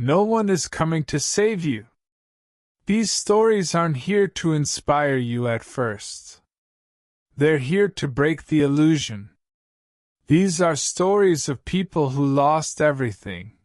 No one is coming to save you. These stories aren't here to inspire you at first. They're here to break the illusion. These are stories of people who lost everything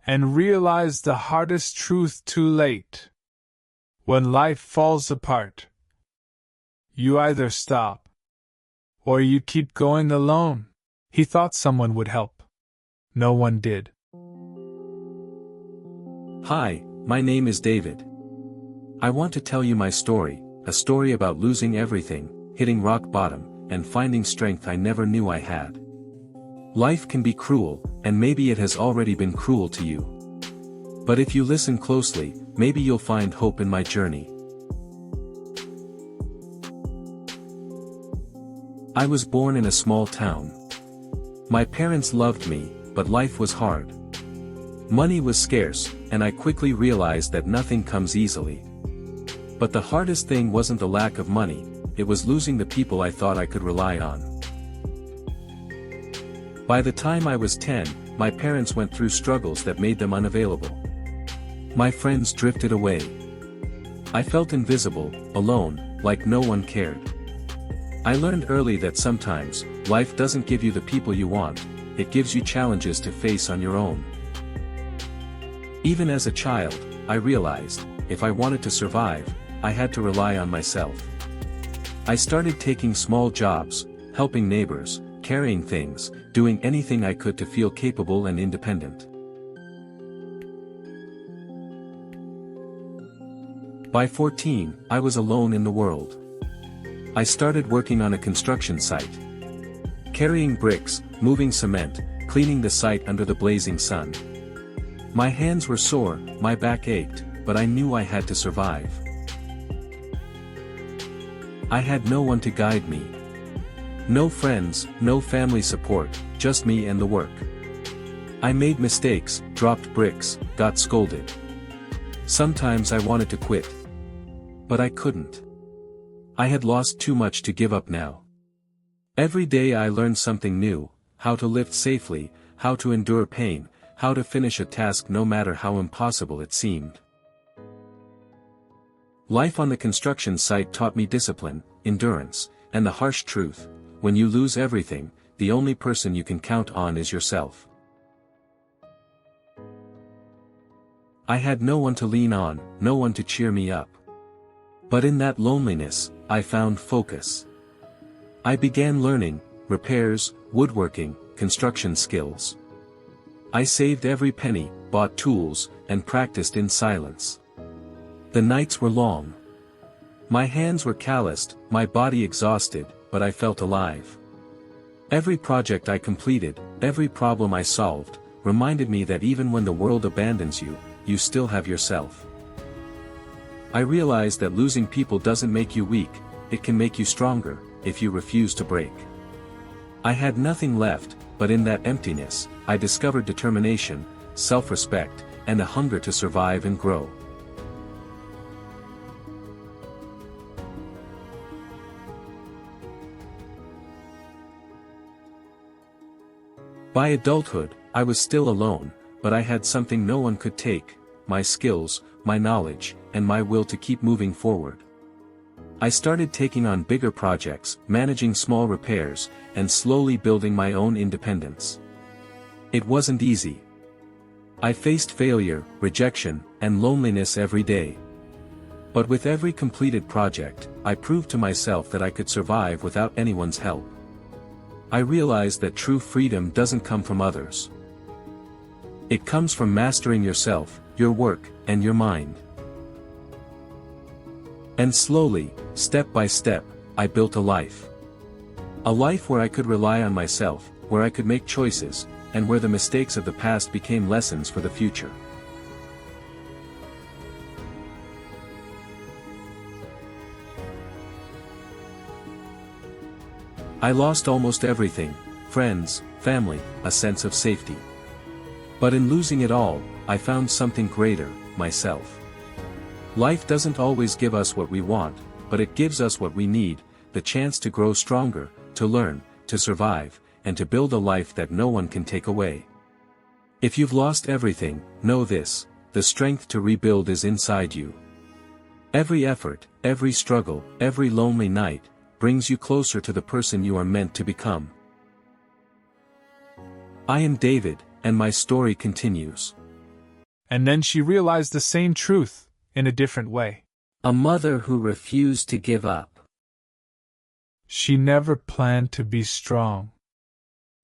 and realized the hardest truth too late. When life falls apart, you either stop or you keep going alone. He thought someone would help. No one did. Hi, my name is David. I want to tell you my story, a story about losing everything, hitting rock bottom, and finding strength I never knew I had. Life can be cruel, and maybe it has already been cruel to you. But if you listen closely, maybe you'll find hope in my journey. I was born in a small town. My parents loved me, but life was hard. Money was scarce, and I quickly realized that nothing comes easily. But the hardest thing wasn't the lack of money, it was losing the people I thought I could rely on. By the time I was 10, my parents went through struggles that made them unavailable. My friends drifted away. I felt invisible, alone, like no one cared. I learned early that sometimes, life doesn't give you the people you want, it gives you challenges to face on your own. Even as a child, I realized, if I wanted to survive, I had to rely on myself. I started taking small jobs, helping neighbors, carrying things, doing anything I could to feel capable and independent. By 14, I was alone in the world. I started working on a construction site. Carrying bricks, moving cement, cleaning the site under the blazing sun. My hands were sore, my back ached, but I knew I had to survive. I had no one to guide me. No friends, no family support, just me and the work. I made mistakes, dropped bricks, got scolded. Sometimes I wanted to quit. But I couldn't. I had lost too much to give up now. Every day I learned something new, how to lift safely, how to endure pain, how to finish a task no matter how impossible it seemed. Life on the construction site taught me discipline, endurance, and the harsh truth: when you lose everything, the only person you can count on is yourself. I had no one to lean on, no one to cheer me up. But in that loneliness, I found focus. I began learning repairs, woodworking, construction skills. I saved every penny, bought tools, and practiced in silence. The nights were long. My hands were calloused, my body exhausted, but I felt alive. Every project I completed, every problem I solved, reminded me that even when the world abandons you, you still have yourself. I realized that losing people doesn't make you weak, it can make you stronger, if you refuse to break. I had nothing left, but in that emptiness, I discovered determination, self-respect, and a hunger to survive and grow. By adulthood, I was still alone, but I had something no one could take: my skills, my knowledge, and my will to keep moving forward. I started taking on bigger projects, managing small repairs, and slowly building my own independence. It wasn't easy. I faced failure, rejection, and loneliness every day. But with every completed project, I proved to myself that I could survive without anyone's help. I realized that true freedom doesn't come from others. It comes from mastering yourself, your work, and your mind. And slowly, step by step, I built a life. A life where I could rely on myself, where I could make choices, and where the mistakes of the past became lessons for the future. I lost almost everything: friends, family, a sense of safety. But in losing it all, I found something greater: myself. Life doesn't always give us what we want, but it gives us what we need: the chance to grow stronger, to learn, to survive, and to build a life that no one can take away. If you've lost everything, know this: the strength to rebuild is inside you. Every effort, every struggle, every lonely night, brings you closer to the person you are meant to become. I am David, and my story continues. And then she realized the same truth, in a different way. A mother who refused to give up. She never planned to be strong.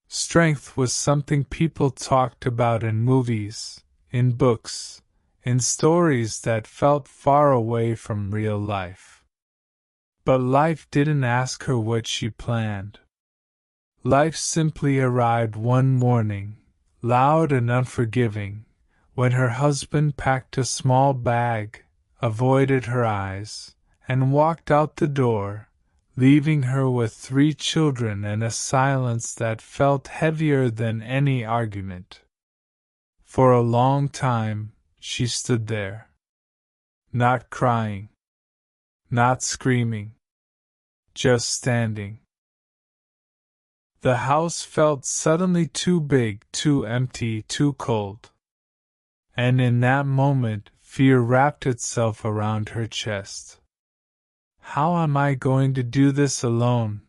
Strength was something people talked about in movies, in books, in stories that felt far away from real life. But life didn't ask her what she planned. Life simply arrived one morning, loud and unforgiving, when her husband packed a small bag, avoided her eyes, and walked out the door, leaving her with 3 children and a silence that felt heavier than any argument. For a long time, she stood there. Not crying. Not screaming. Just standing. The house felt suddenly too big, too empty, too cold. And in that moment, fear wrapped itself around her chest. How am I going to do this alone?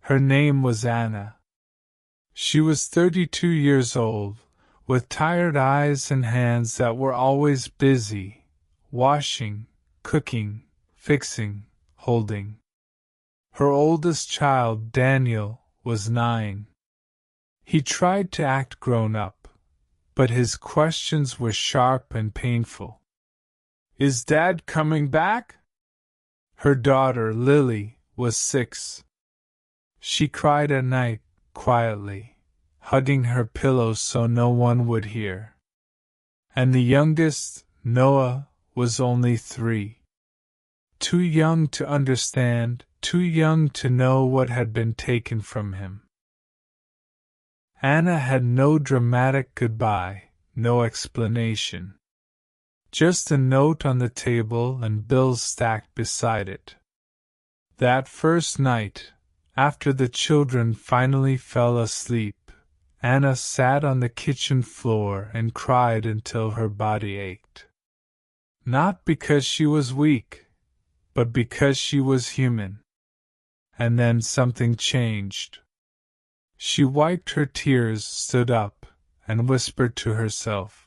Her name was Anna. She was 32 years old, with tired eyes and hands that were always busy, washing, cooking, fixing, holding. Her oldest child, Daniel, was 9. He tried to act grown up, but his questions were sharp and painful. Is Dad coming back? Her daughter, Lily, was 6. She cried at night, quietly, hugging her pillow so no one would hear. And the youngest, Noah, was only 3. Too young to understand, too young to know what had been taken from him. Anna had no dramatic goodbye, no explanation. Just a note on the table and bills stacked beside it. That first night, after the children finally fell asleep, Anna sat on the kitchen floor and cried until her body ached. Not because she was weak, but because she was human. And then something changed. She wiped her tears, stood up, and whispered to herself,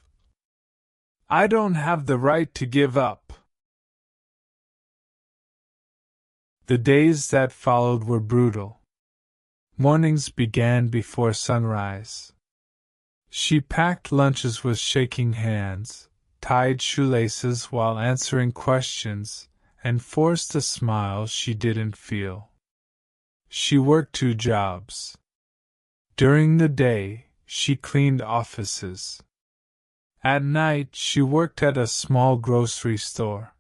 I don't have the right to give up. The days that followed were brutal. Mornings began before sunrise. She packed lunches with shaking hands, tied shoelaces while answering questions, and forced a smile she didn't feel. She worked 2 jobs. During the day, she cleaned offices. At night, she worked at a small grocery store.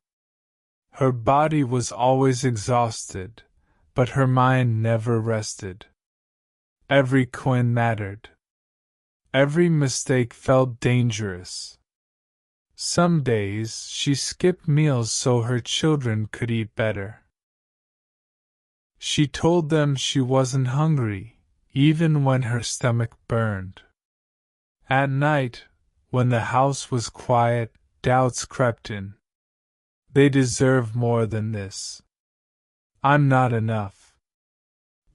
Her body was always exhausted, but her mind never rested. Every coin mattered. Every mistake felt dangerous. Some days, she skipped meals so her children could eat better. She told them she wasn't hungry, even when her stomach burned. At night, when the house was quiet, doubts crept in. They deserve more than this. I'm not enough.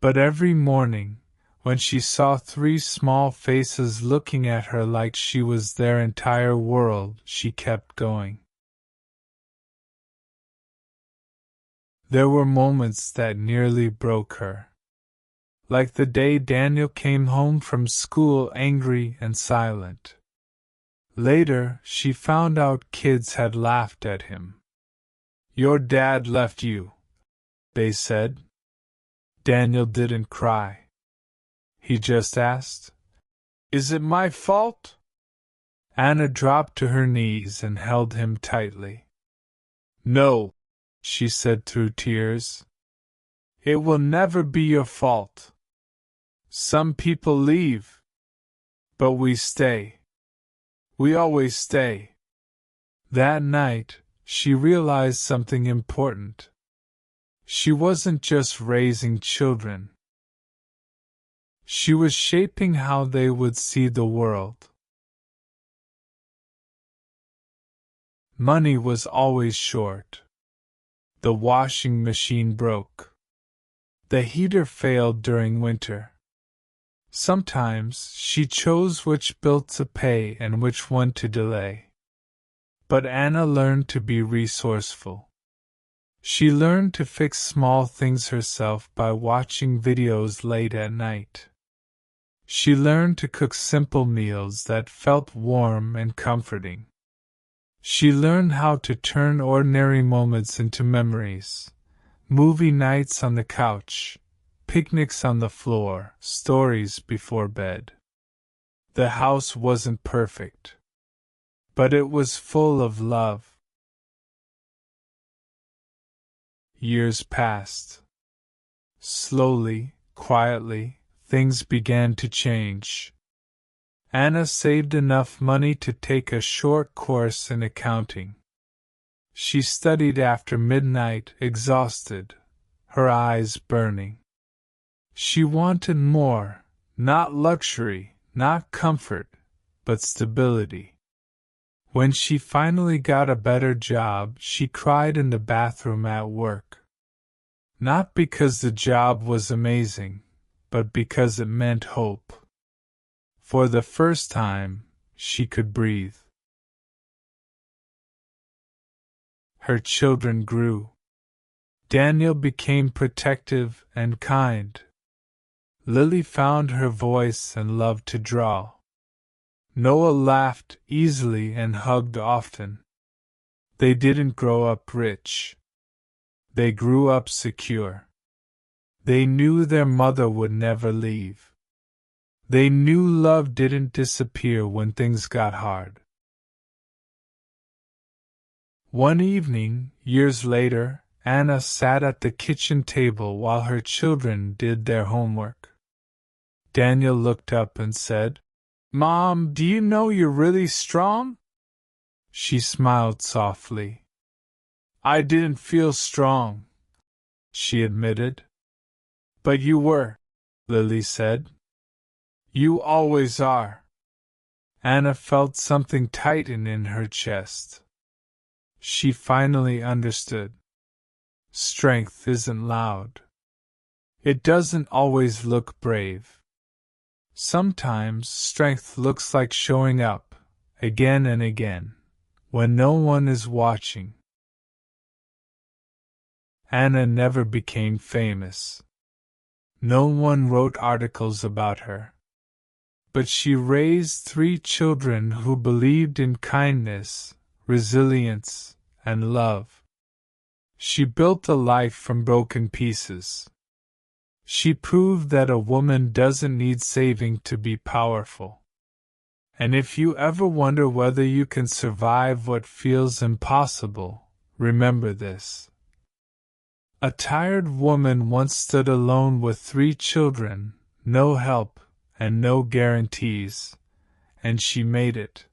But every morning, when she saw 3 small faces looking at her like she was their entire world, she kept going. There were moments that nearly broke her. Like the day Daniel came home from school angry and silent. Later, she found out kids had laughed at him. Your dad left you, they said. Daniel didn't cry. He just asked, Is it my fault? Anna dropped to her knees and held him tightly. No, she said through tears. It will never be your fault. Some people leave, but we stay. We always stay. That night, she realized something important. She wasn't just raising children. She was shaping how they would see the world. Money was always short. The washing machine broke. The heater failed during winter. Sometimes she chose which bill to pay and which one to delay. But Anna learned to be resourceful. She learned to fix small things herself by watching videos late at night. She learned to cook simple meals that felt warm and comforting. She learned how to turn ordinary moments into memories. Movie nights on the couch, picnics on the floor, stories before bed. The house wasn't perfect, but it was full of love. Years passed. Slowly, quietly, things began to change. Anna saved enough money to take a short course in accounting. She studied after midnight, exhausted, her eyes burning. She wanted more, not luxury, not comfort, but stability. When she finally got a better job, she cried in the bathroom at work. Not because the job was amazing, but because it meant hope. For the first time, she could breathe. Her children grew. Daniel became protective and kind. Lily found her voice and loved to draw. Noah laughed easily and hugged often. They didn't grow up rich. They grew up secure. They knew their mother would never leave. They knew love didn't disappear when things got hard. One evening, years later, Anna sat at the kitchen table while her children did their homework. Daniel looked up and said, "Mom, do you know you're really strong?" She smiled softly. "I didn't feel strong," she admitted. "But you were," Lily said. "You always are." Anna felt something tighten in her chest. She finally understood. Strength isn't loud. It doesn't always look brave. Sometimes strength looks like showing up, again and again, when no one is watching. Anna never became famous. No one wrote articles about her. But she raised 3 children who believed in kindness, resilience, and love. She built a life from broken pieces. She proved that a woman doesn't need saving to be powerful. And if you ever wonder whether you can survive what feels impossible, remember this. A tired woman once stood alone with 3 children, no help, and no guarantees, and she made it.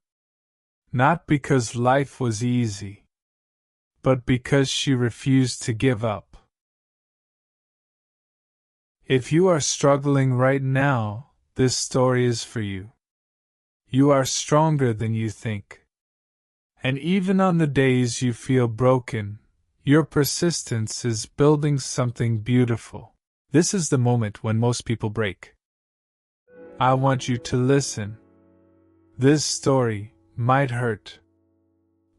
Not because life was easy, but because she refused to give up. If you are struggling right now, this story is for you. You are stronger than you think. And even on the days you feel broken, your persistence is building something beautiful. This is the moment when most people break. I want you to listen. This story might hurt,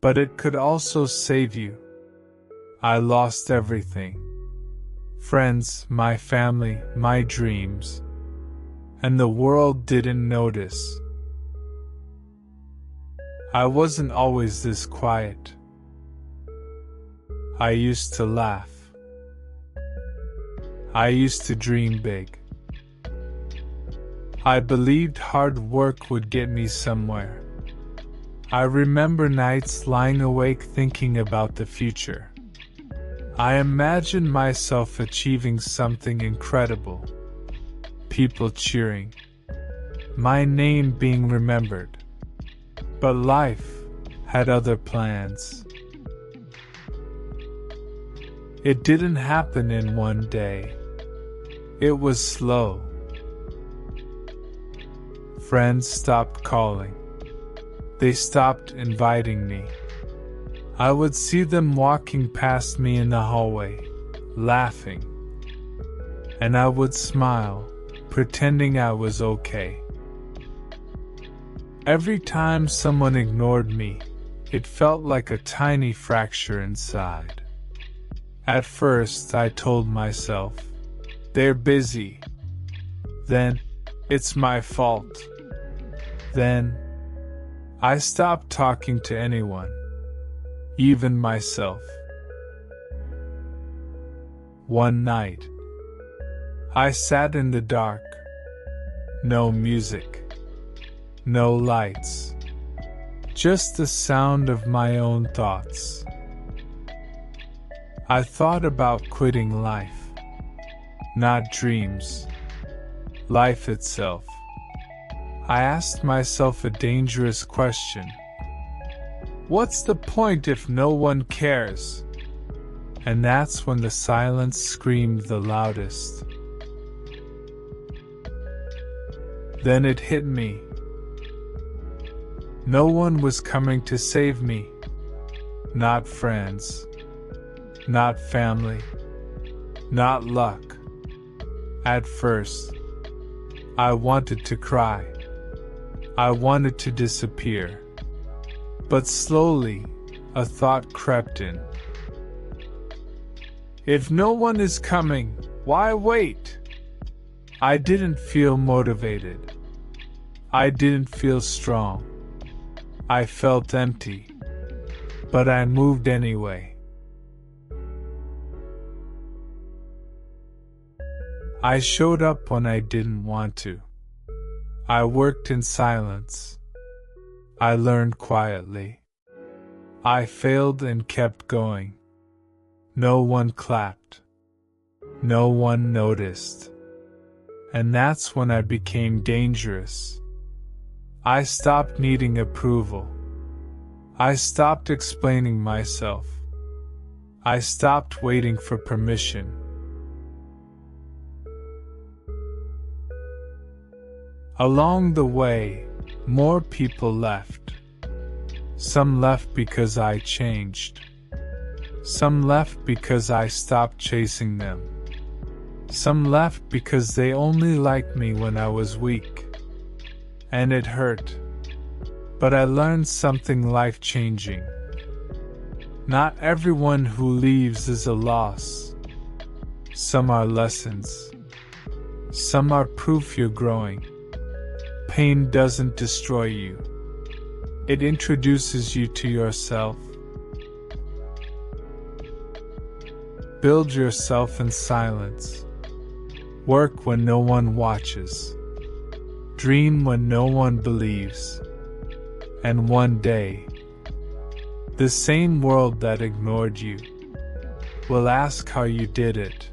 but it could also save you. I lost everything. Friends, my family, my dreams. And the world didn't notice. I wasn't always this quiet. I used to laugh. I used to dream big. I believed hard work would get me somewhere. I remember nights lying awake thinking about the future. I imagined myself achieving something incredible. People cheering. My name being remembered. But life had other plans. It didn't happen in one day. It was slow. Friends stopped calling. They stopped inviting me. I would see them walking past me in the hallway, laughing. And I would smile, pretending I was okay. Every time someone ignored me, it felt like a tiny fracture inside. At first, I told myself, they're busy. Then, it's my fault. Then, I stopped talking to anyone, even myself. One night, I sat in the dark. No music, no lights, just the sound of my own thoughts. I thought about quitting life, not dreams, life itself. I asked myself a dangerous question. What's the point if no one cares? And that's when the silence screamed the loudest. Then it hit me. No one was coming to save me. Not friends. Not family. Not luck. At first, I wanted to cry. I wanted to disappear. But slowly, a thought crept in. If no one is coming, why wait? I didn't feel motivated. I didn't feel strong. I felt empty. But I moved anyway. I showed up when I didn't want to. I worked in silence. I learned quietly. I failed and kept going. No one clapped. No one noticed. And that's when I became dangerous. I stopped needing approval. I stopped explaining myself. I stopped waiting for permission. Along the way, more people left. Some left because I changed. Some left because I stopped chasing them. Some left because they only liked me when I was weak. And it hurt. But I learned something life-changing. Not everyone who leaves is a loss. Some are lessons. Some are proof you're growing. Pain doesn't destroy you. It introduces you to yourself. Build yourself in silence. Work when no one watches. Dream when no one believes. And one day, the same world that ignored you will ask how you did it.